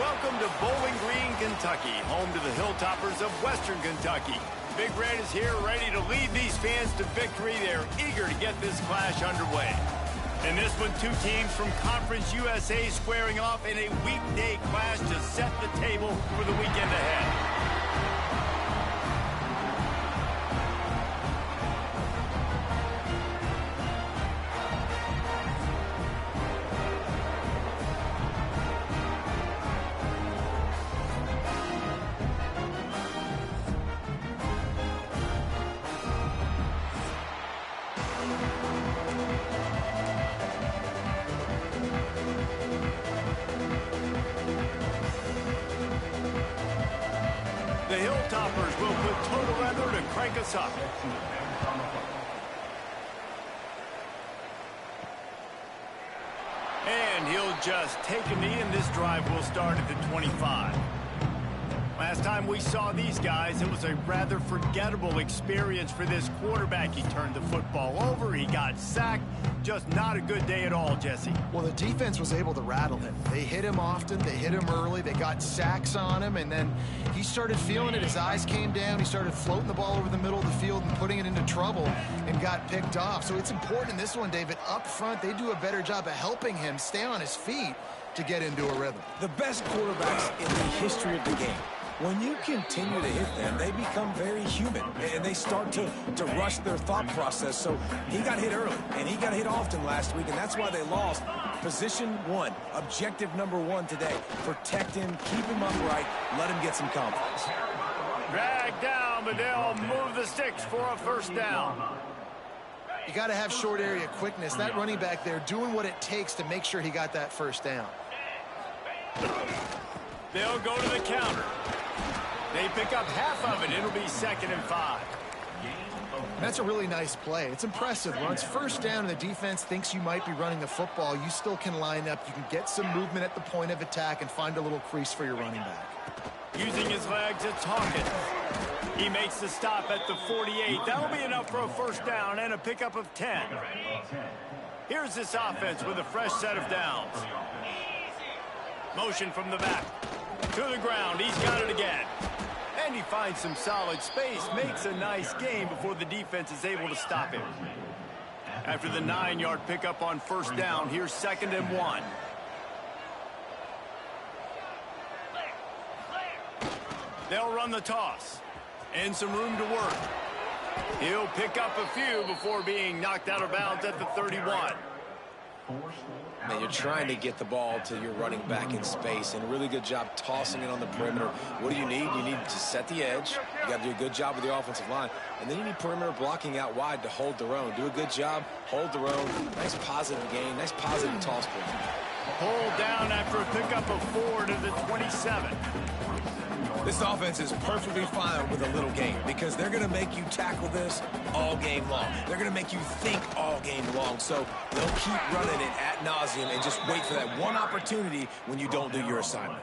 Welcome to Bowling Green, Kentucky, home to the Hilltoppers of Western Kentucky. Big Red is here ready to lead these fans to victory. They're eager to get this clash underway. In this one, two teams from Conference USA squaring off in a weekday clash to set the table for the weekend ahead. The Hilltoppers will put total weather to crank us up. And he'll just take a knee, and this drive will start at the 25. Last time we saw these guys, it was a rather forgettable experience for this quarterback. He turned the football over, he got sacked. Just not a good day at all, Jesse. Well, the defense was able to rattle him. They hit him often, they hit him early, they got sacks on him, and then he started feeling it. His eyes came down, he started floating the ball over the middle of the field and putting it into trouble and got picked off. So it's important in this one, David, up front, they do a better job of helping him stay on his feet to get into a rhythm. The best quarterbacks in the history of the game, when you continue to hit them, they become very human, and they start to rush their thought process. So he got hit early, and he got hit often last week, and that's why they lost. Position one, objective number one today. Protect him, keep him upright, let him get some confidence. Drag down, but they'll move the sticks for a first down. You got to have short area quickness. That running back there doing what it takes to make sure he got that first down. They'll go to the counter. They pick up half of it. It'll be 2nd and 5. That's a really nice play. It's impressive. When it's first down and the defense thinks you might be running the football, you still can line up. You can get some movement at the point of attack and find a little crease for your running back. Using his legs, it's Hawkins. He makes the stop at the 48. That'll be enough for a first down and a pickup of 10. Here's this offense with a fresh set of downs. Motion from the back. To the ground. He's got it again. And he finds some solid space. Makes a nice gain before the defense is able to stop him. After the 9-yard pickup on first down, here's 2nd and 1. They'll run the toss. And some room to work. He'll pick up a few before being knocked out of bounds at the 31. Man, you're trying to get the ball to your running back in space, and a really good job tossing it on the perimeter. What do you need? You need to set the edge. You got to do a good job with your offensive line. And then you need perimeter blocking out wide to hold their own. Do a good job, hold their own. Nice positive gain, nice positive toss play. Pulled down after a pickup of 4 to the 27. This offense is perfectly fine with a little game because they're going to make you tackle this all game long. They're going to make you think all game long. So they'll keep running it ad nauseum and just wait for that one opportunity when you don't do your assignment.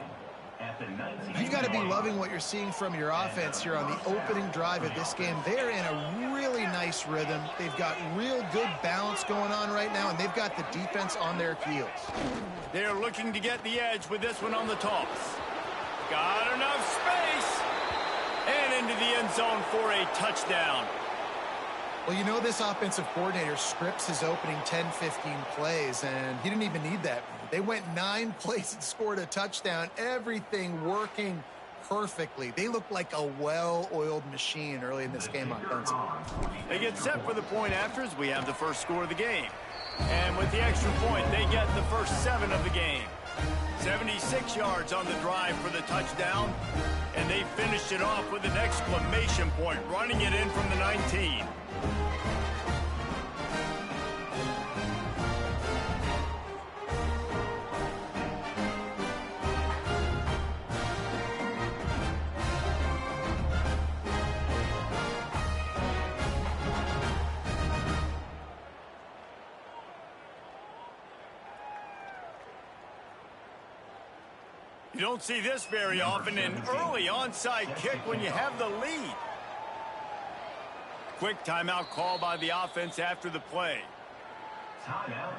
You've got to be loving what you're seeing from your offense here on the opening drive of this game. They're in a really nice rhythm. They've got real good balance going on right now, and they've got the defense on their heels. They're looking to get the edge with this one on the toss. Got enough space. And into the end zone for a touchdown. Well, you know this offensive coordinator scripts his opening 10, 15 plays, and he didn't even need that. They went 9 plays and scored a touchdown. Everything working perfectly. They look like a well-oiled machine early in this game offensively. They get set for the point after as we have the first score of the game. And with the extra point, they get the first 7 of the game. 76 yards on the drive for the touchdown, and they finished it off with an exclamation point, running it in from the 19. You don't see this very often, an early onside kick when you have the lead. Quick timeout call by the offense after the play. Timeout.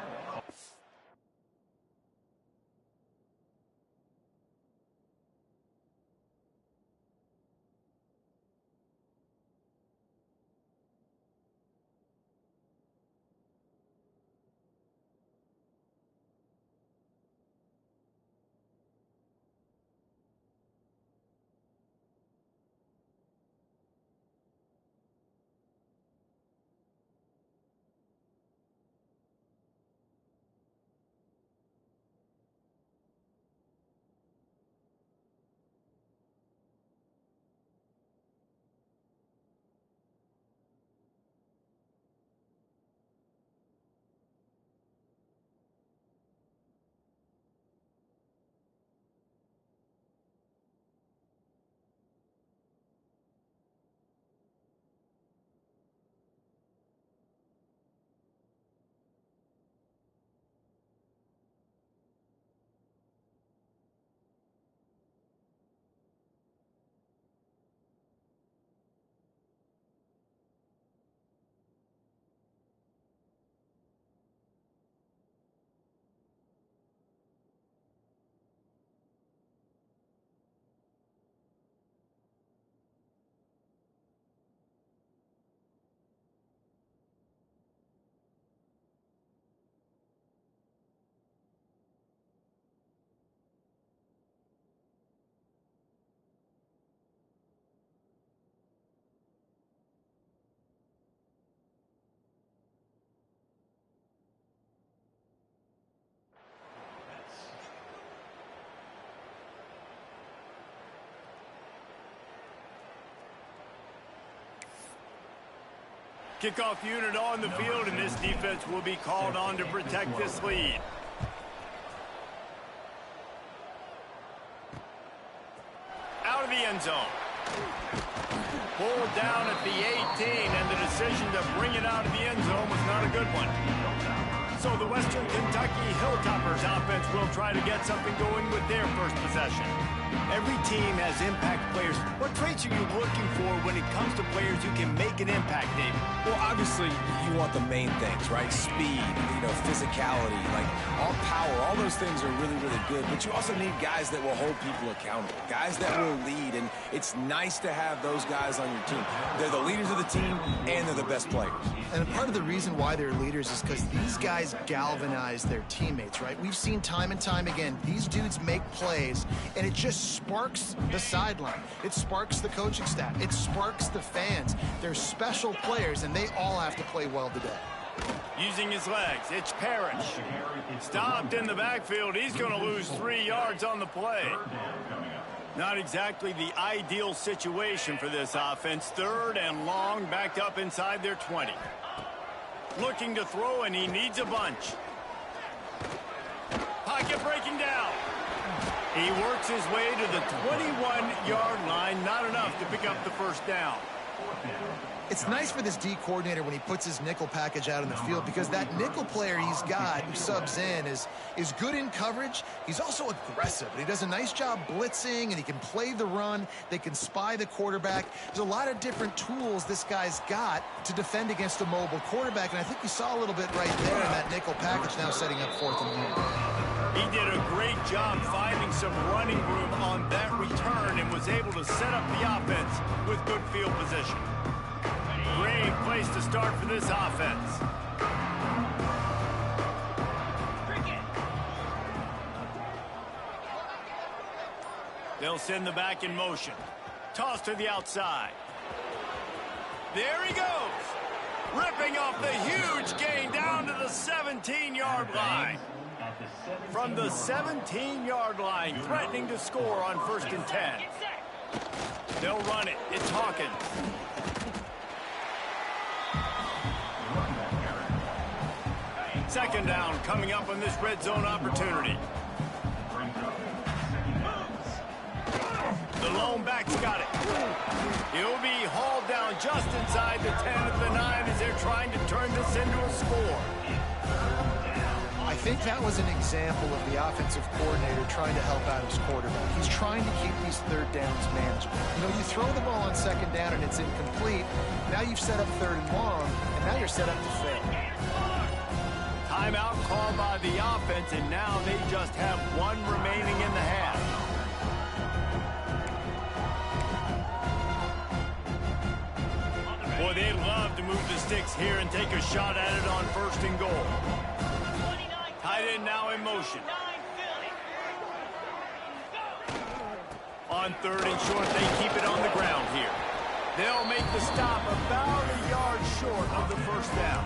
Kickoff unit on the field, and this defense will be called on to protect this lead. Out of the end zone. Pulled down at the 18, and the decision to bring it out of the end zone was not a good one. So the Western Kentucky Hilltoppers offense will try to get something going with their first possession. Every team has impact players. What traits are you looking for when it comes to players who can make an impact, David? Well, obviously, you want the main things, right? Speed, physicality, like all power, all those things are really, really good. But you also need guys that will hold people accountable, guys that will lead. And it's nice to have those guys on your team. They're the leaders of the team, and they're the best players. And part of the reason why they're leaders is because these guys galvanize their teammates, right? We've seen time and time again, these dudes make plays, and it just sparks the sideline. It sparks the coaching staff. It sparks the fans. They're special players, and they all have to play well today. Using his legs, it's Parrish. Stopped in the backfield. He's going to lose 3 yards on the play. Not exactly the ideal situation for this offense. 3rd and long, backed up inside their 20. Looking to throw, and he needs a bunch. Pocket breaking down. He works his way to the 21-yard line. Not enough to pick up the first down. It's nice for this D coordinator when he puts his nickel package out in the field, because that nickel player he's got who subs in is good in coverage. He's also aggressive, and he does a nice job blitzing, and he can play the run. They can spy the quarterback. There's a lot of different tools this guy's got to defend against a mobile quarterback, and I think we saw a little bit right there in that nickel package, now setting up 4th and 1. He did a great job finding some running room on that return and was able to set up the offense with good field position. Great place to start for this offense. They'll send the back in motion. Toss to the outside. There he goes. Ripping off the huge gain down to the 17-yard line. From the 17-yard line, threatening to score on 1st and 10. They'll run it. It's Hawkins. Second down coming up on this red zone opportunity. The lone back's got it. He'll be hauled down just inside the 10 at the 9 as they're trying to turn this into a score. I think that was an example of the offensive coordinator trying to help out his quarterback. He's trying to keep these 3rd downs manageable. You throw the ball on 2nd down and it's incomplete. Now you've set up 3rd and long, and now you're set up to fail. Timeout called by the offense, and now they just have 1 remaining in the half. Boy, they'd love to move the sticks here and take a shot at it on 1st and goal. Tight end now in motion. On 3rd and short, they keep it on the ground here. They'll make the stop about a yard short of the first down.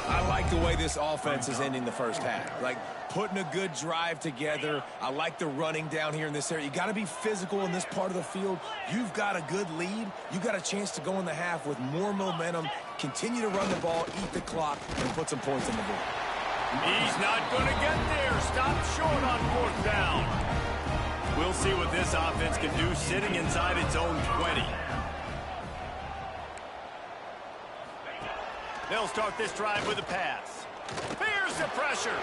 I like the way this offense is ending the first half. Like, putting a good drive together. I like the running down here in this area. You got to be physical in this part of the field. You've got a good lead. You've got a chance to go in the half with more momentum, continue to run the ball, eat the clock, and put some points on the board. He's not going to get there. Stopped short on 4th down. We'll see what this offense can do sitting inside its own 20. They'll start this drive with a pass. Here's the pressure.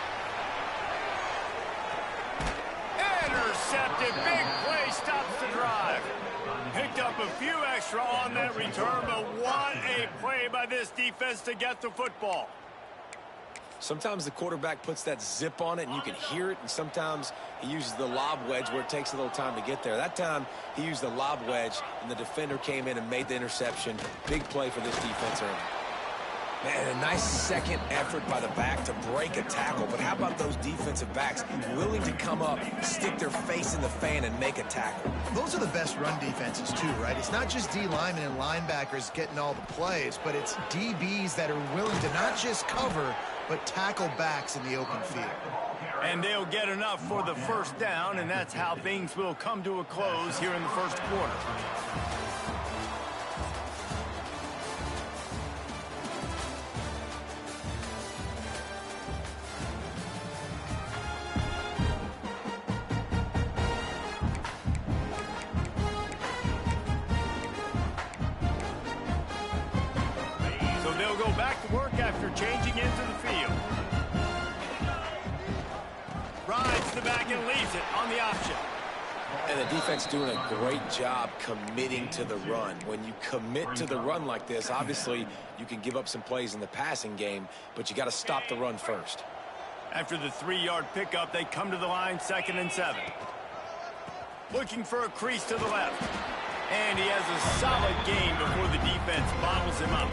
Intercepted. Big play stops the drive. Picked up a few extra on that return, but what a play by this defense to get the football. Sometimes the quarterback puts that zip on it and you can hear it, and sometimes he uses the lob wedge where it takes a little time to get there. That time he used the lob wedge and the defender came in and made the interception. Big play for this defense early. Man, a nice second effort by the back to break a tackle, but how about those defensive backs willing to come up, stick their face in the fan and make a tackle? Those are the best run defenses too, right? It's not just D linemen and linebackers getting all the plays, but it's DBs that are willing to not just cover, but tackle backs in the open field. And they'll get enough for the first down, and that's how things will come to a close here in the first quarter. go back to work after changing into the field. Rides the back and leaves it on the option. And the defense doing a great job committing to the run. When you commit to the run like this, obviously you can give up some plays in the passing game, but you got to stop the run first. After the 3-yard pickup, they come to the line, 2nd and 7. Looking for a crease to the left. And he has a solid gain before the defense bottles him up.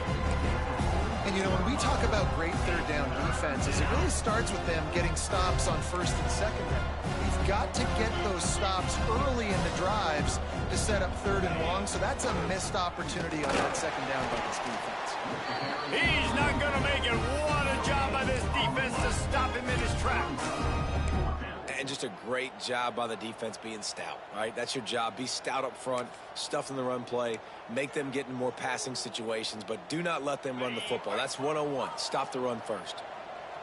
And, you know, when we talk about great third down defenses, it really starts with them getting stops on 1st and 2nd down. You've got to get those stops early in the drives to set up 3rd and long, so that's a missed opportunity on that 2nd down by this defense. He's not going to make it. What a job by this defense to stop him in his tracks. And just a great job by the defense being stout, right? That's your job. Be stout up front, stuff in the run play, make them get in more passing situations, but do not let them run the football. That's 101. Stop the run first.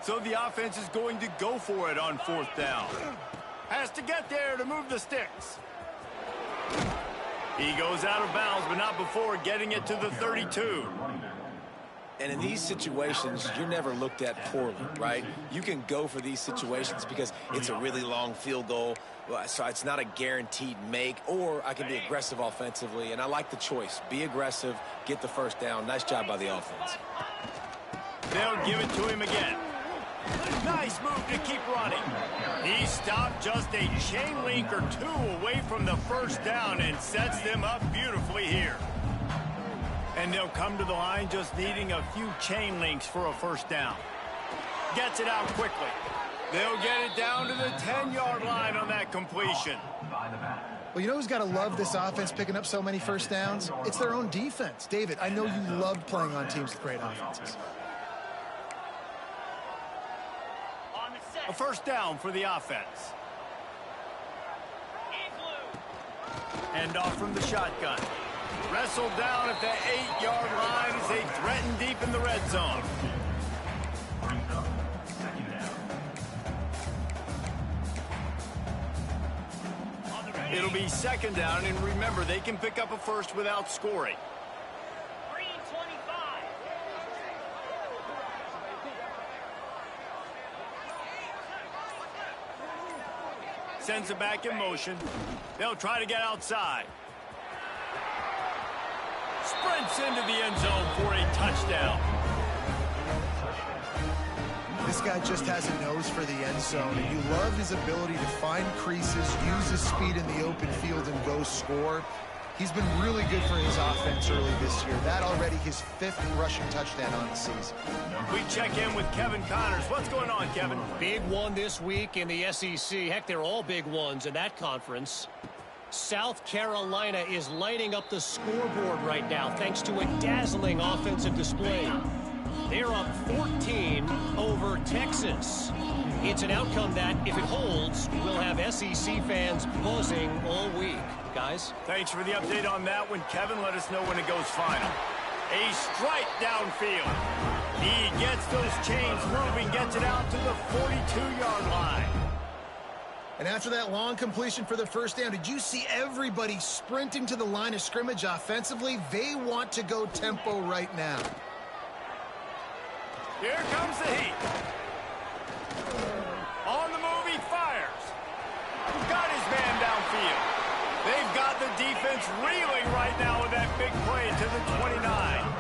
So the offense is going to go for it on 4th down. Has to get there to move the sticks. He goes out of bounds, but not before getting it to the 32. And in these situations, you're never looked at poorly, right? You can go for these situations because it's a really long field goal, so it's not a guaranteed make, or I can be aggressive offensively, and I like the choice. Be aggressive, get the 1st down. Nice job by the offense. They'll give it to him again. Nice move to keep running. He stopped just a chain link or 2 away from the 1st down and sets them up beautifully here. And they'll come to the line just needing a few chain links for a 1st down. Gets it out quickly. They'll get it down to the 10-yard line on that completion. Well, you know who's got to love this offense picking up so many 1st downs? It's their own defense. David, I know you loved playing on teams with great offenses. A 1st down for the offense. Hand off from the shotgun. Wrestled down at the 8-yard line as they threaten deep in the red zone. It'll be 2nd down, and remember, they can pick up a 1st without scoring. Sends it back in motion. They'll try to get outside. Sprints into the end zone for a touchdown. This guy just has a nose for the end zone, and you love his ability to find creases, use his speed in the open field, and go score. He's been really good for his offense early this year. That already his 5th rushing touchdown on the season. We check in with Kevin Connors. What's going on, Kevin? Big one this week in the SEC. Heck, they're all big ones in that conference. South Carolina is lighting up the scoreboard right now thanks to a dazzling offensive display. They're up 14 over Texas. It's an outcome that, if it holds, will have SEC fans buzzing all week. Guys? Thanks for the update on that one, Kevin. Let us know when it goes final. A strike downfield. He gets those chains moving, gets it out to the 42-yard line. And after that long completion for the 1st down, did you see everybody sprinting to the line of scrimmage offensively? They want to go tempo right now. Here comes the heat. On the move, he fires. Got his man downfield. They've got the defense reeling right now with that big play to the 29.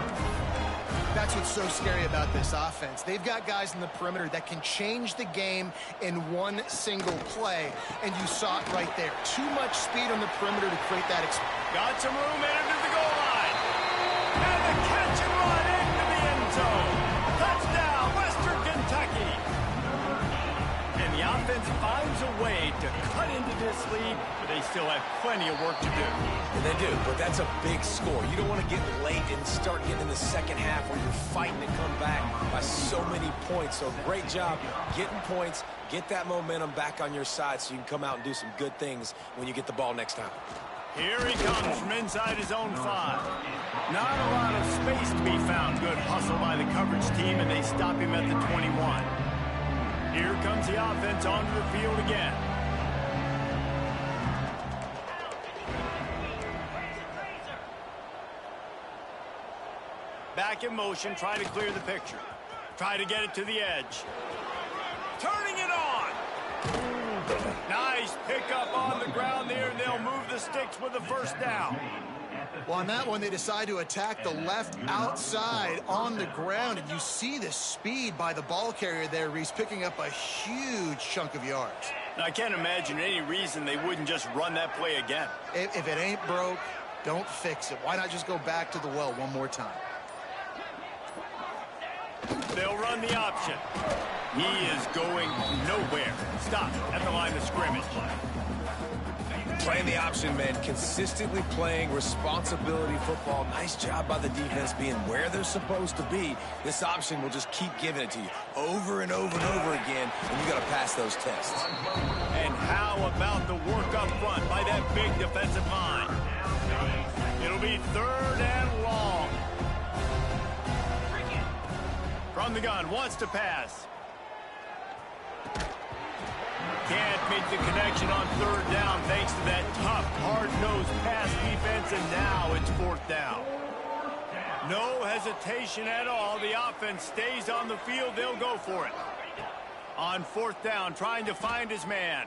That's what's so scary about this offense. They've got guys in the perimeter that can change the game in one single play, and you saw it right there. Too much speed on the perimeter to create that experience. Got some room into the goal line. And the catch and run into the end zone. Touchdown, Western Kentucky. And the offense finds a way to cut into this lead, but they still have plenty of work to do. And they do, but that's a big score. You don't want to get late and start getting in the 2nd half where you're fighting to come back by so many points. So great job getting points, get that momentum back on your side so you can come out and do some good things when you get the ball next time. Here he comes from inside his own 5. Not a lot of space to be found. Good hustle by the coverage team, and they stop him at the 21. Here comes the offense onto the field again. Back back in motion, try to clear the picture. Try to get it to the edge. Turning it on. Nice pickup on the ground there, and they'll move the sticks with the first down. Well, on that one, they decide to attack the left outside on the ground, and you see the speed by the ball carrier there, Reese, picking up a huge chunk of yards. Now, I can't imagine any reason they wouldn't just run that play again. If it ain't broke, don't fix it. Why not just go back to the well one more time? They'll run the option. He is going nowhere. Stop at the line of scrimmage. Playing the option, man. Consistently playing responsibility football. Nice job by the defense being where they're supposed to be. This option will just keep giving it to you over and over and over again, and you got to pass those tests. And how about the work up front by that big defensive line? It'll be 3rd and long. From the gun, wants to pass. Can't make the connection on 3rd down thanks to that tough, hard-nosed pass defense, and now it's 4th down. No hesitation at all. The offense stays on the field. They'll go for it. On 4th down, trying to find his man.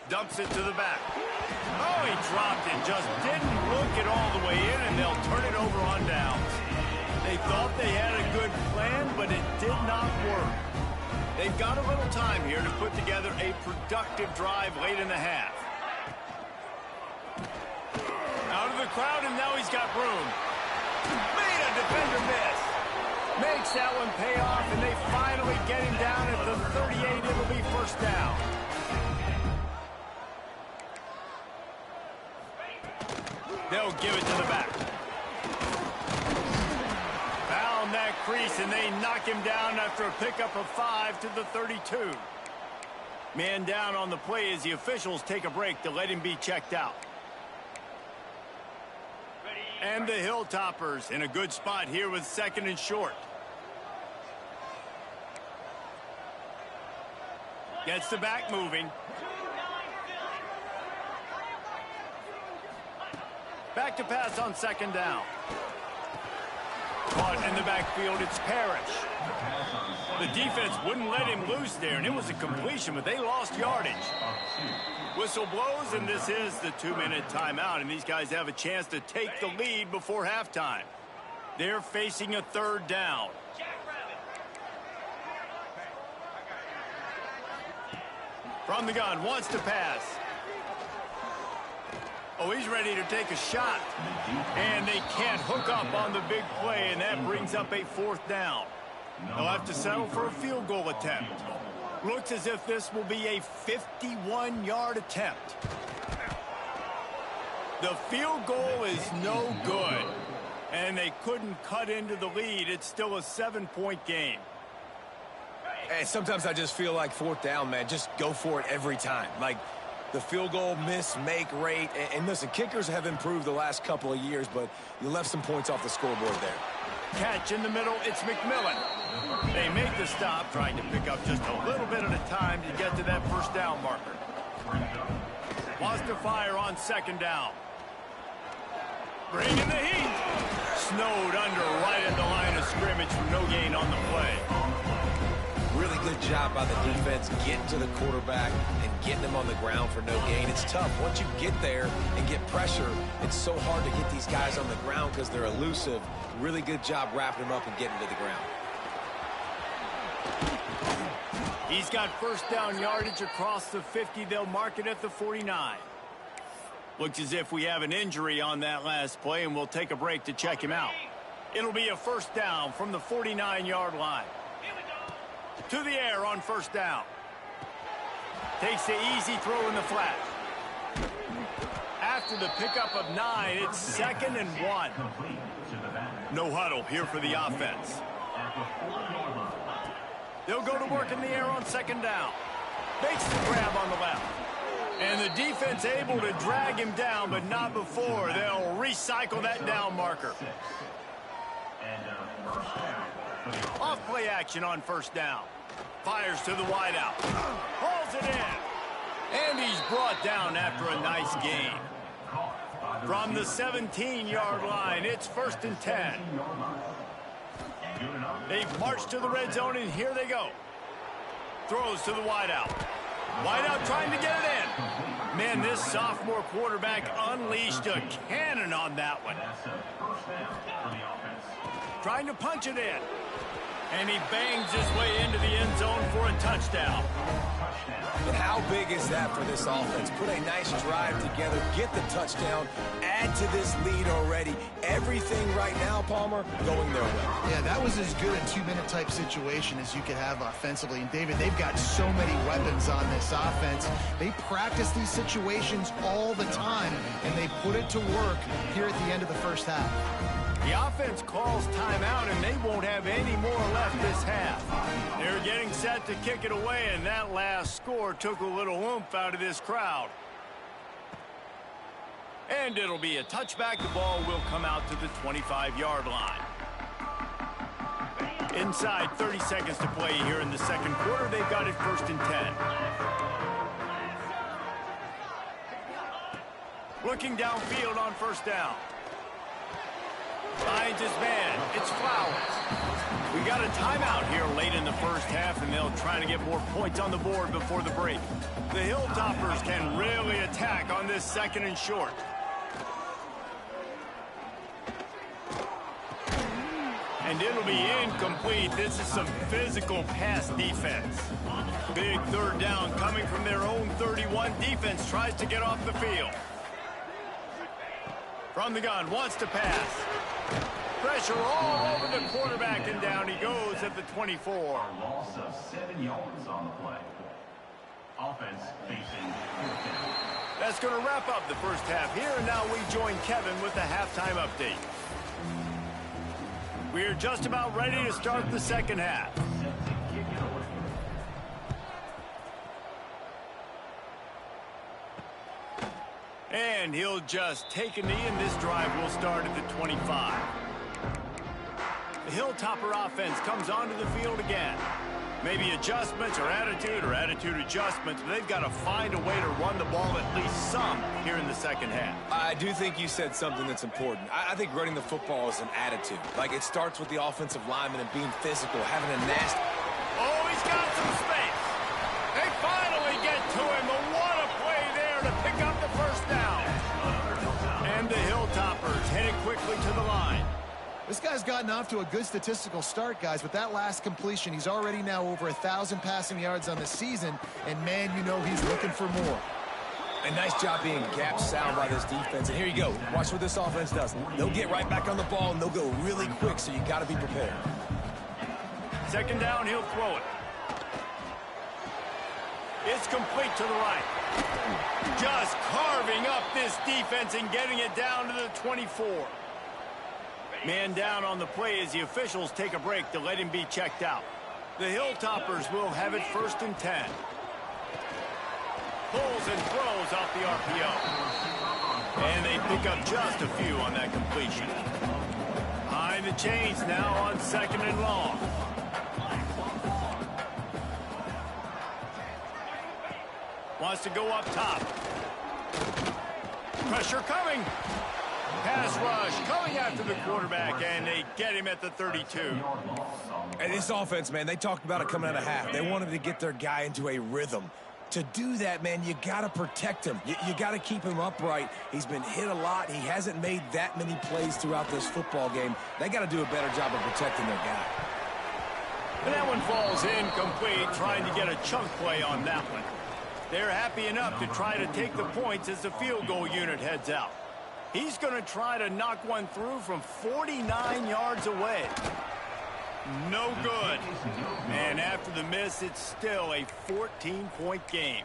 Dumps it to the back. Oh, he dropped it. Just didn't look it all the way in, and they'll turn it over on downs. They thought they had a good plan, but it did not work. They've got a little time here to put together a productive drive late in the half. Out of the crowd, and now he's got room. Made a defender miss. Makes that one pay off, and they finally get him down at the 38. It'll be 1st down. They'll give it to the back. Found that crease, and they knock him down after a pickup of 5 to the 32. Man down on the play as the officials take a break to let him be checked out. And the Hilltoppers in a good spot here with 2nd and short. Gets the back moving. Back to pass on 2nd down. Caught in the backfield, it's Parrish. The defense wouldn't let him loose there, and it was a completion, but they lost yardage. Whistle blows, and this is the 2-minute timeout, and these guys have a chance to take the lead before halftime. They're facing a 3rd down. From the gun, wants to pass. Oh, he's ready to take a shot. And they can't hook up on the big play, and that brings up a 4th down. They'll have to settle for a field goal attempt. Looks as if this will be a 51-yard attempt. The field goal is no good, and they couldn't cut into the lead. It's still a 7-point game. Hey, sometimes I just feel like 4th down, man. Just go for it every time. Like, the field goal miss-make rate. And listen, kickers have improved the last couple of years, but you left some points off the scoreboard there. Catch in the middle, it's McMillan. They make the stop, trying to pick up just a little bit at a time to get to that 1st down marker. Wants to fire on 2nd down. Bringing the heat. Snowed under right at the line of scrimmage for no gain on the play. Really good job by the defense getting to the quarterback and getting him on the ground for no gain. It's tough. Once you get there and get pressure, it's so hard to get these guys on the ground because they're elusive. Really good job wrapping him up and getting to the ground. He's got 1st down yardage across the 50. They'll mark it at the 49. Looks as if we have an injury on that last play, and we'll take a break to check him out. It'll be a 1st down from the 49-yard line. To the air on 1st down. Takes the easy throw in the flat. After the pickup of 9, it's 2nd and 1. No huddle here for the offense. They'll go to work in the air on 2nd down. Makes the grab on the left. And the defense able to drag him down, but not before. They'll recycle that down marker. Off play action on 1st down. Fires to the wideout. Hauls it in. And he's brought down after a nice gain. From the 17-yard line, it's 1st and 10. They've marched to the red zone, and here they go. Throws to the wideout. Wideout trying to get it in. Man, this sophomore quarterback unleashed a cannon on that one. Trying to punch it in. And he bangs his way into the end zone for a touchdown. And how big is that for this offense? Put a nice drive together, get the touchdown, add to this lead already. Everything right now, Palmer, going their way. Yeah, that was as good a two-minute type situation as you could have offensively. And, David, they've got so many weapons on this offense. They practice these situations all the time, and they put it to work here at the end of the first half. The offense calls timeout, and they won't have any more left this half. They're getting set to kick it away, and that last score took a little oomph out of this crowd. And it'll be a touchback. The ball will come out to the 25-yard line. Inside 30 seconds to play here in the second quarter. They've got it 1st and 10. Looking downfield on 1st down. Finds his man. It's Flowers. We got a timeout here late in the first half, and they'll try to get more points on the board before the break. The Hilltoppers can really attack on this 2nd and short. And it'll be incomplete. This is some physical pass defense. Big 3rd down coming from their own 31. Defense tries to get off the field. From the gun, wants to pass. Pressure all over the quarterback, and down he goes at the 24. Loss of 7 yards on the play. Offense facing 4th down. That's going to wrap up the first half here, and now we join Kevin with the halftime update. We're just about ready to start the second half. And he'll just take a knee, and this drive will start at the 25. The Hilltopper offense comes onto the field again. Maybe adjustments or attitude adjustments. They've got to find a way to run the ball at least some here in the second half. I do think you said something that's important. I think running the football is an attitude. Like, it starts with the offensive lineman and being physical, having a nasty... Oh, he's got some space. They finally get to him, but what a play there to pick up the 1st down. And the Hilltoppers headed quickly to the line. This guy's gotten off to a good statistical start, guys. With that last completion, he's already now over 1,000 passing yards on the season, and, man, you know he's looking for more. A nice job being gap sound by this defense. And here you go. Watch what this offense does. They'll get right back on the ball, and they'll go really quick, so you got to be prepared. 2nd down, he'll throw it. It's complete to the right. Just carving up this defense and getting it down to the 24. Man down on the play as the officials take a break to let him be checked out. The Hilltoppers will have it 1st and 10. Pulls and throws off the RPO. And they pick up just a few on that completion. Behind the chains now on 2nd and long. Wants to go up top. Pressure coming. Pass rush coming after the quarterback, and they get him at the 32. And this offense, man, they talked about it coming out of half. They wanted to get their guy into a rhythm. To do that, man, you got to protect him. You got to keep him upright. He's been hit a lot. He hasn't made that many plays throughout this football game. They got to do a better job of protecting their guy. And that one falls incomplete, trying to get a chunk play on that one. They're happy enough to try to take the points as the field goal unit heads out. He's going to try to knock one through from 49 yards away. No good. And after the miss, it's still a 14-point game.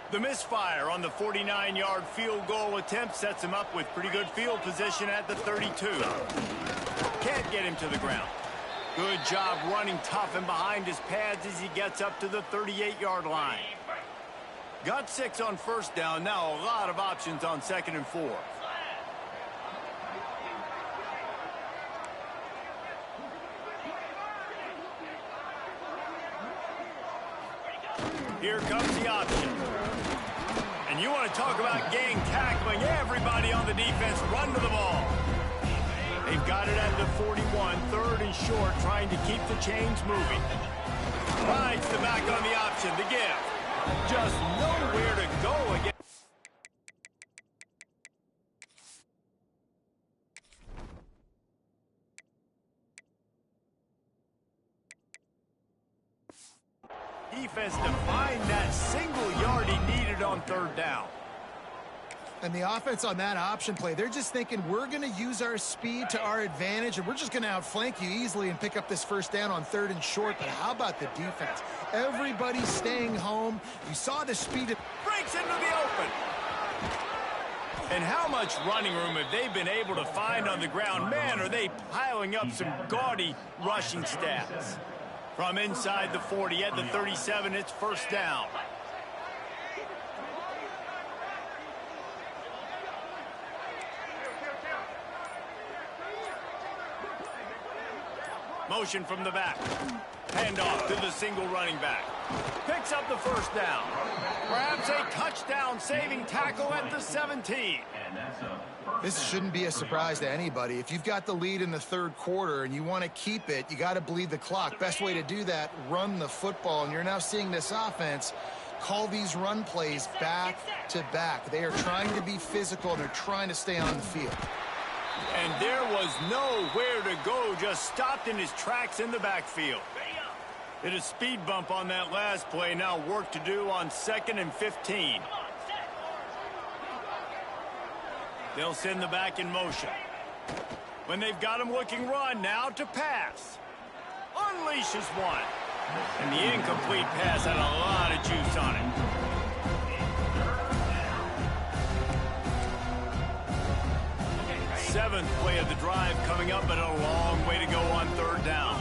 The misfire on the 49-yard field goal attempt sets him up with pretty good field position at the 32. Can't get him to the ground. Good job running tough and behind his pads as he gets up to the 38-yard line. Got 6 on 1st down. Now a lot of options on 2nd and 4. Here comes the option. And you want to talk about gang tackling. Everybody on the defense run to the ball. They've got it at the 41, 3rd short, trying to keep the chains moving. Rides the back on the option, the give. Just nowhere to go again. Defense to find that single yard he needed on third down. And the offense on that option play, they're just thinking we're going to use our speed to our advantage and we're just going to outflank you easily and pick up this first down on third and short. But how about the defense? Everybody's staying home. You saw the speed. Breaks into the open. And how much running room have they been able to find on the ground? Man, are they piling up some gaudy rushing stats. From inside the 40 at the 37, it's first down. Motion from the back. Handoff to the single running back. Picks up the first down. Grabs a touchdown-saving tackle at the 17. This shouldn't be a surprise to anybody. If you've got the lead in the third quarter and you want to keep it, you got to bleed the clock. Best way to do that, run the football. And you're now seeing this offense call these run plays back to back. They are trying to be physical and they're trying to stay on the field. And there was nowhere to go, just stopped in his tracks in the backfield. Hit a speed bump on that last play, now work to do on 2nd and 15. They'll send the back in motion. When they've got him looking run, now to pass. Unleashes one. And the incomplete pass had a lot of juice on it. Seventh play of the drive coming up, but a long way to go on third down.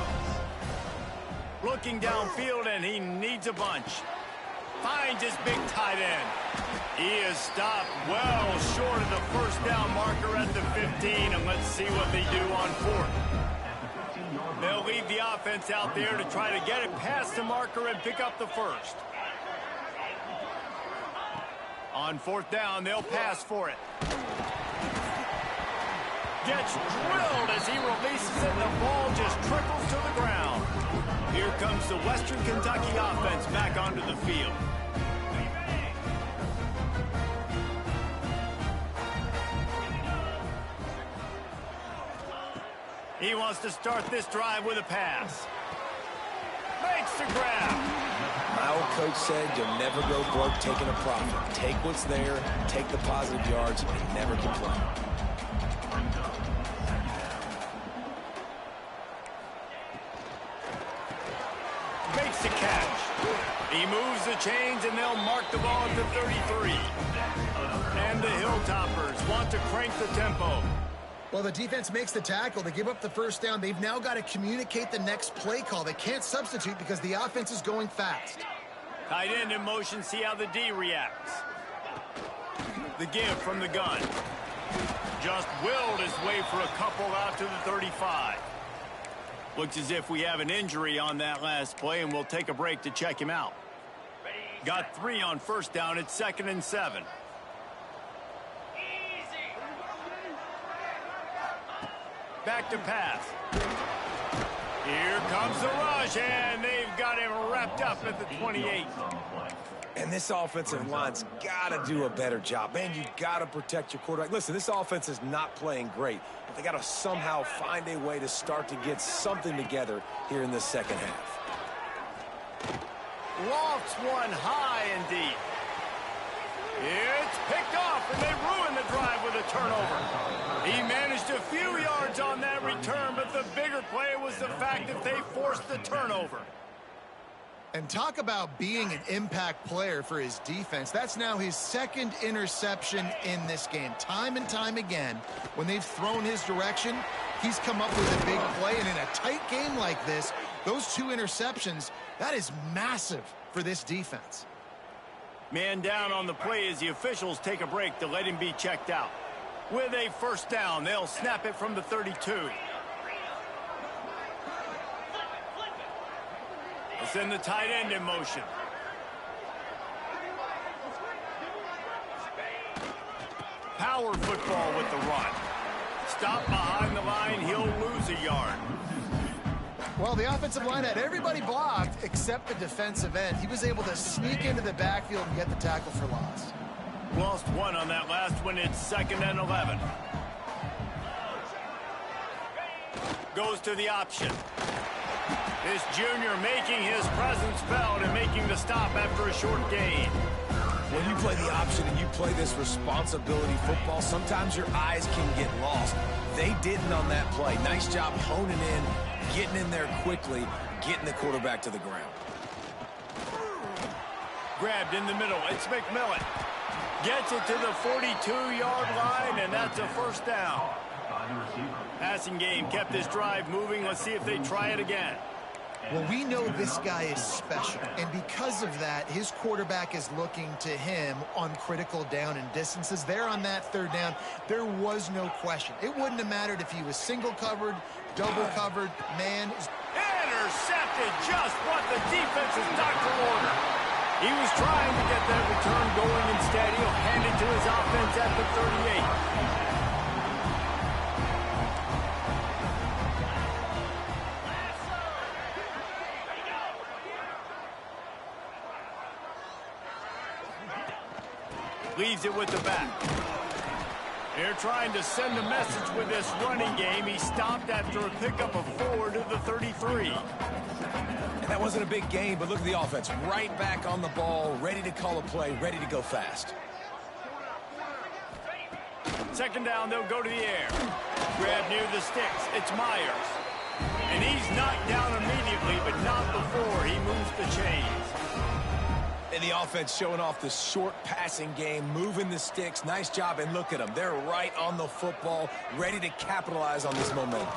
Looking downfield, and he needs a bunch. Finds his big tight end. He is stopped well short of the first down marker at the 15, and let's see what they do on fourth. They'll leave the offense out there to try to get it past the marker and pick up the first. On fourth down, they'll pass for it. Gets drilled as he releases it, and the ball just trickles to the ground. Here comes the Western Kentucky offense back onto the field. He wants to start this drive with a pass. Makes the grab. My old coach said you'll never go broke taking a profit. Take what's there, take the positive yards, and never complain. Makes the catch. He moves the chains, and they'll mark the ball at the 33. And the Hilltoppers want to crank the tempo. Well, the defense makes the tackle. They give up the first down. They've now got to communicate the next play call. They can't substitute because the offense is going fast. Tight end in motion, see how the D reacts. The give from the gun. Just willed his way for a couple out to the 35. Looks as if we have an injury on that last play, and we'll take a break to check him out. Got 3 on first down. It's 2nd and 7. Back to pass. Here comes the rush, and they've got him wrapped up at the 28. And this offensive line's got to do a better job. Man, you got to protect your quarterback. Listen, this offense is not playing great, but they got to somehow find a way to start to get something together here in the second half. Lofts one high and deep. It's picked off, and they ruin the drive with a turnover. He managed a few yards on that return, but the bigger play was the fact that they forced the turnover. And talk about being an impact player for his defense. That's now his 2nd interception in this game. Time and time again, when they've thrown his direction, he's come up with a big play. And in a tight game like this, those 2 interceptions, that is massive for this defense. Man down on the play as the officials take a break to let him be checked out. With a first down, they'll snap it from the 32. They'll send the tight end in motion. Power football with the run. Stop behind the line, he'll lose a yard. Well, the offensive line had everybody blocked except the defensive end. He was able to sneak into the backfield and get the tackle for loss. Lost one on that last one. It's 2nd and 11. Goes to the option. This junior making his presence felt and making the stop after a short gain. When you play the option and you play this responsibility football, sometimes your eyes can get lost. They didn't on that play. Nice job honing in, getting in there quickly, getting the quarterback to the ground. Grabbed in the middle. It's McMillan. Gets it to the 42-yard line, and that's a first down. Passing game kept this drive moving. Let's see if they try it again. Well, we know this guy is special, and because of that, his quarterback is looking to him on critical down and distances. There on that 3rd down, there was no question. It wouldn't have mattered if he was single covered, double covered, man. Intercepted, just what the defense's doctor ordered. He was trying to get that return going instead. He'll hand it to his offense at the 38. Leaves it with the back. They're trying to send a message with this running game. He stopped after a pickup of 4 to the 33. And that wasn't a big game, but look at the offense. Right back on the ball, ready to call a play, ready to go fast. 2nd down, they'll go to the air. Grab near the sticks. It's Myers. And he's knocked down immediately, but not before he moves the chains. And the offense showing off the short passing game, moving the sticks. Nice job, and look at them. They're right on the football, ready to capitalize on this momentum.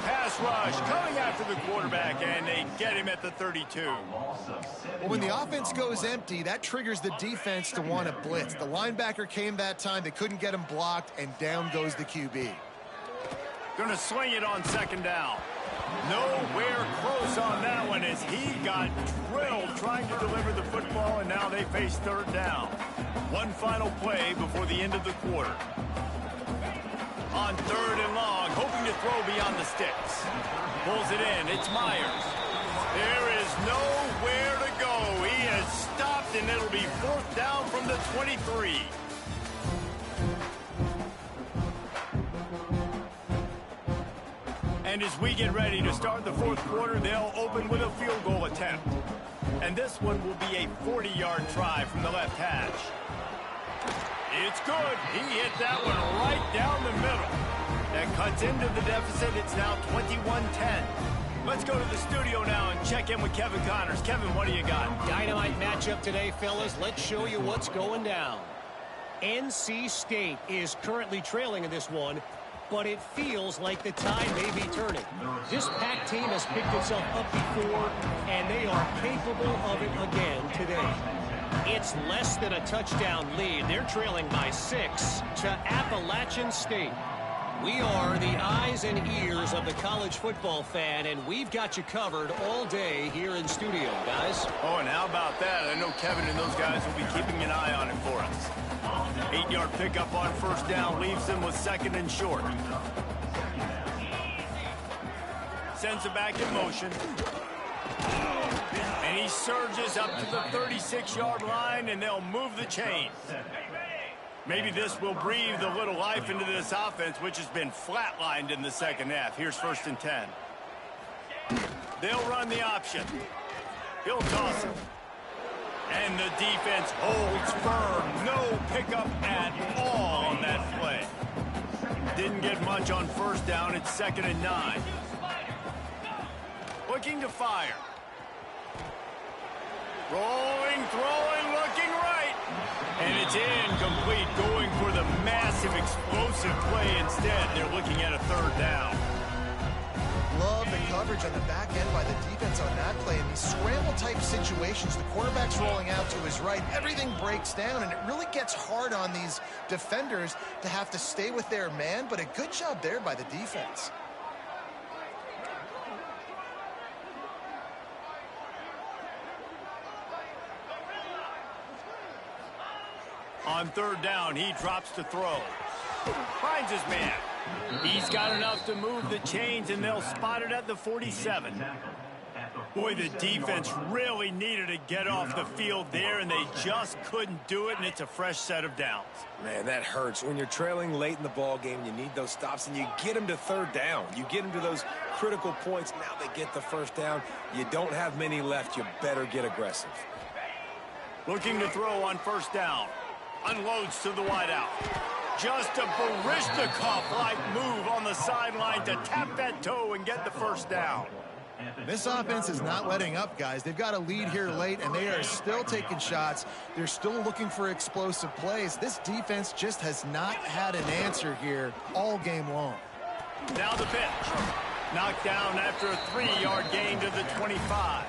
Pass rush coming after the quarterback, and they get him at the 32. Well, when the offense goes empty, that triggers the defense to want to blitz. The linebacker came that time. They couldn't get him blocked, and down goes the QB. Going to swing it on 2nd down. Nowhere close on that one as he got drilled trying to deliver the football, and now they face 3rd down. One final play before the end of the quarter. On 3rd and long, hoping to throw beyond the sticks. Pulls it in. It's Myers. There is nowhere to go. He has stopped, and it'll be 4th down from the 23. And as we get ready to start the 4th quarter, they'll open with a field goal attempt. And this one will be a 40-yard try from the left hash. It's good. He hit that one right down the middle. That cuts into the deficit. It's now 21-10. Let's go to the studio now and check in with Kevin Connors. Kevin, what do you got? Dynamite matchup today, fellas. Let's show you what's going down. NC State is currently trailing in this one, but it feels like the tide may be turning. This Pac team has picked itself up before, and they are capable of it again today. It's less than a touchdown lead. They're trailing by 6 to Appalachian State. We are the eyes and ears of the college football fan, and we've got you covered all day here in studio, guys. Oh, and how about that? I know Kevin and those guys will be keeping an eye on it for us. 8-yard pickup on 1st down leaves them with 2nd and short. Sends it back in motion. And he surges up to the 36-yard line, and they'll move the chain. Maybe this will breathe a little life into this offense, which has been flatlined in the 2nd half. Here's 1st and 10. They'll run the option. He'll toss it. And the defense holds firm. No pickup at all on that play. Didn't get much on 1st down. It's 2nd and 9. Looking to fire. Rolling, throwing, looking right. And it's incomplete, going for the massive explosive play instead. They're looking at a 3rd down. Love the coverage on the back end by the defense on that play. In these scramble-type situations, the quarterback's rolling out to his right. Everything breaks down, and it really gets hard on these defenders to have to stay with their man, but a good job there by the defense. On 3rd down, he drops to throw. Finds his man. He's got enough to move the chains, and they'll spot it at the 47. Boy, the defense really needed to get off the field there, and they just couldn't do it, and it's a fresh set of downs. Man, that hurts. When you're trailing late in the ball game, you need those stops, and you get them to third down. You get them to those critical points. Now they get the first down. You don't have many left. You better get aggressive. Looking to throw on first down. Unloads to the wideout. Just a Barishnikov-like move on the sideline to tap that toe and get the first down. This offense is not letting up, guys. They've got a lead here late, and they are still taking shots. They're still looking for explosive plays. This defense just has not had an answer here all game long. Now the pitch. Knocked down after a 3-yard gain to the 25.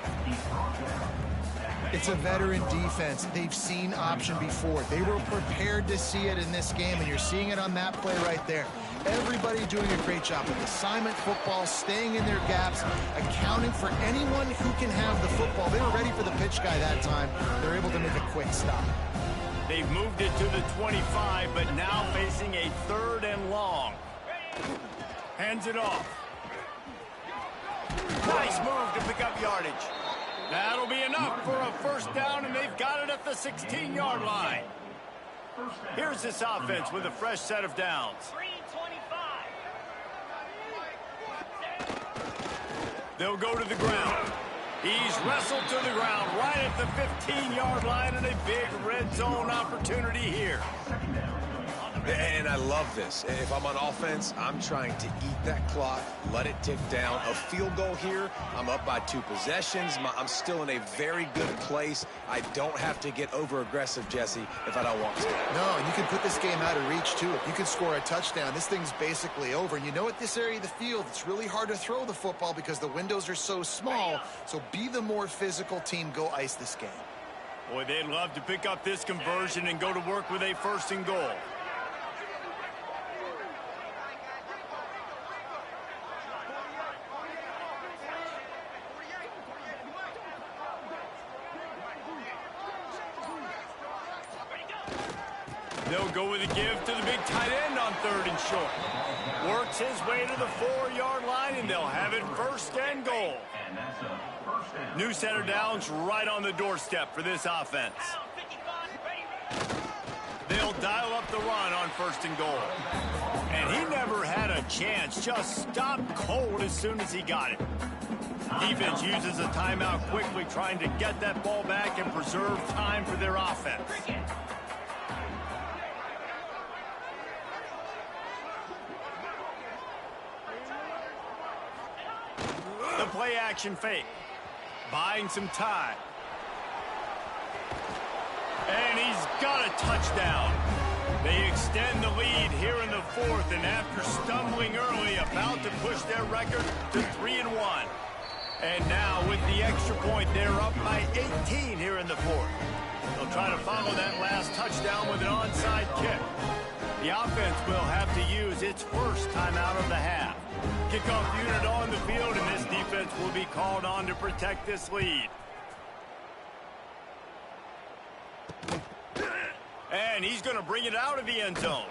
It's a veteran defense. They've seen option before. They were prepared to see it in this game, and you're seeing it on that play right there. Everybody doing a great job with assignment football, staying in their gaps, accounting for anyone who can have the football. They were ready for the pitch guy that time. They're able to make a quick stop. They've moved it to the 25, but now facing a 3rd and long. Hands it off. Nice move to pick up yardage. That'll be enough for a first down, and they've got it at the 16-yard line. Here's this offense with a fresh set of downs. They'll go to the ground. He's wrestled to the ground right at the 15-yard line, and a big red zone opportunity here. And I love this. If I'm on offense, I'm trying to eat that clock, let it tick down. A field goal here, I'm up by 2 possessions. I'm still in a very good place. I don't have to get over-aggressive, Jesse, if I don't want to. No, you can put this game out of reach, too. If you can score a touchdown, this thing's basically over. And you know, at this area of the field, it's really hard to throw the football because the windows are so small. So be the more physical team. Go ice this game. Boy, they'd love to pick up this conversion and go to work with a 1st and goal. They'll go with a give to the big tight end on 3rd and short. Works his way to the 4-yard line, and they'll have it 1st and goal. New set of downs right on the doorstep for this offense. They'll dial up the run on 1st and goal. And he never had a chance, just stopped cold as soon as he got it. Defense uses a timeout quickly, trying to get that ball back and preserve time for their offense. The play action fake. Buying some time. And he's got a touchdown. They extend the lead here in the 4th, and after stumbling early, about to push their record to 3-1. And now with the extra point, they're up by 18 here in the 4th. They'll try to follow that last touchdown with an onside kick. The offense will have to use its first timeout of the half. Kickoff unit on the field, and this defense will be called on to protect this lead. And he's going to bring it out of the end zone.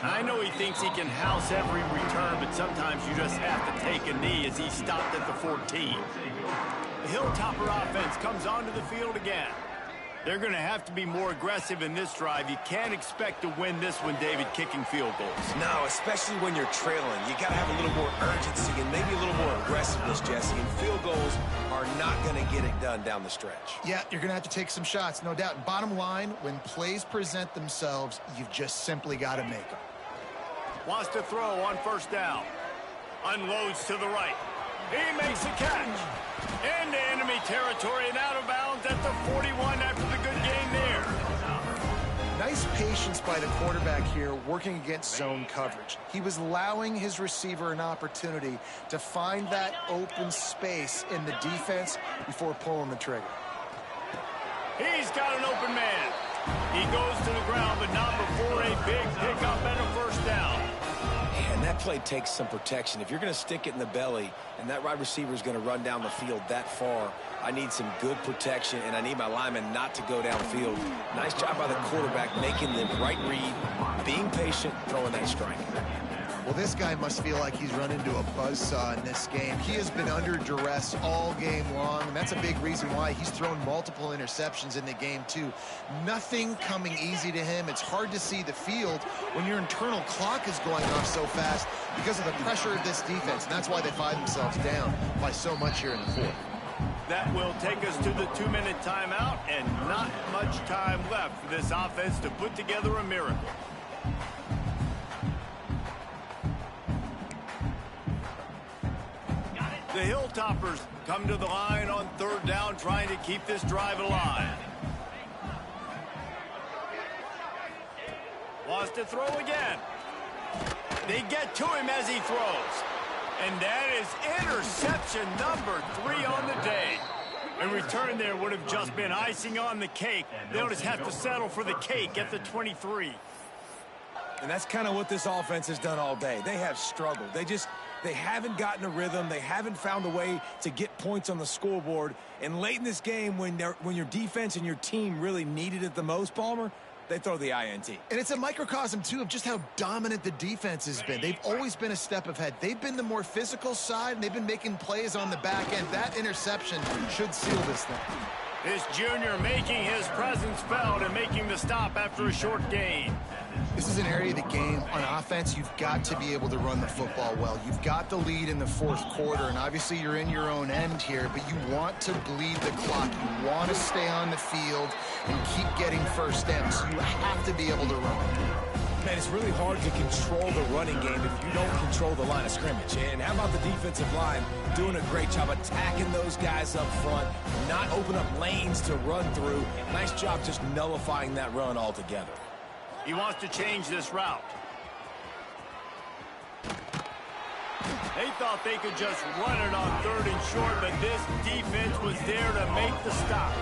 I know he thinks he can house every return, but sometimes you just have to take a knee as he stopped at the 14. The Hilltopper offense comes onto the field again. They're going to have to be more aggressive in this drive. You can't expect to win this one, David, kicking field goals. No, especially when you're trailing. You got to have a little more urgency and maybe a little more aggressiveness, Jesse. And field goals are not going to get it done down the stretch. Yeah, you're going to have to take some shots, no doubt. Bottom line, when plays present themselves, you've just simply got to make them. Wants to throw on 1st down. Unloads to the right. He makes a catch. Into enemy territory and out of bounds at the 41 after the good game there. Nice patience by the quarterback here working against zone coverage. He was allowing his receiver an opportunity to find that open space in the defense before pulling the trigger. He's got an open man. He goes to the ground, but not before a big pickup and a 1st down. And that play takes some protection. If you're going to stick it in the belly and that wide receiver is going to run down the field that far, I need some good protection, and I need my lineman not to go downfield. Nice job by the quarterback making the right read, being patient, throwing that strike. Well, this guy must feel like he's run into a buzzsaw in this game. He has been under duress all game long, and that's a big reason why he's thrown multiple interceptions in the game, too. Nothing coming easy to him. It's hard to see the field when your internal clock is going off so fast because of the pressure of this defense, and that's why they find themselves down by so much here in the fourth. That will take us to the 2-minute timeout, and not much time left for this offense to put together a miracle. The Hilltoppers come to the line on 3rd down, trying to keep this drive alive. Wants to throw again. They get to him as he throws. And that is interception number 3 on the day. In return, there would have just been icing on the cake. They'll just have to settle for the cake at the 23. And that's kind of what this offense has done all day. They have struggled. They haven't gotten a rhythm. They haven't found a way to get points on the scoreboard. And late in this game, when your defense and your team really needed it the most, Palmer, they throw the INT. And it's a microcosm, too, of just how dominant the defense has been. They've always been a step ahead. They've been the more physical side, and they've been making plays on the back end. That interception should seal this thing. This junior making his presence felt and making the stop after a short gain. This is an area of the game on offense you've got to be able to run the football well. You've got the lead in the 4th quarter, and obviously you're in your own end here, but you want to bleed the clock. You want to stay on the field and keep getting first downs. So you have to be able to run. Man, it's really hard to control the running game if you don't control the line of scrimmage. And how about the defensive line doing a great job attacking those guys up front, not open up lanes to run through. Nice job just nullifying that run altogether. He wants to change this route. They thought they could just run it on 3rd and short, but this defense was there to make the stop.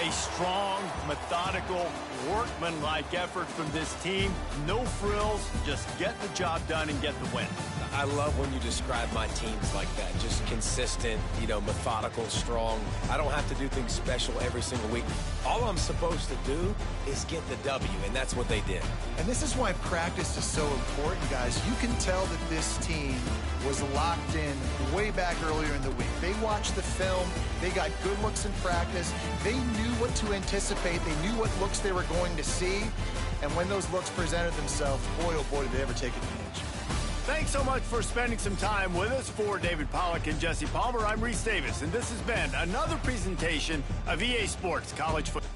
A strong, methodical, workmanlike effort from this team. No frills, just get the job done and get the win. I love when you describe my teams like that. Just consistent, methodical, strong. I don't have to do things special every single week. All I'm supposed to do is get the W, and that's what they did. And this is why practice is so important, guys. You can tell that this team was locked in way back earlier in the week. They watched the film. They got good looks in practice. They knew what to anticipate. They knew what looks they were going to see. And when those looks presented themselves, boy, oh boy, did they ever take advantage. Thanks so much for spending some time with us. For David Pollack and Jesse Palmer, I'm Reese Davis, and this has been another presentation of EA Sports College Football.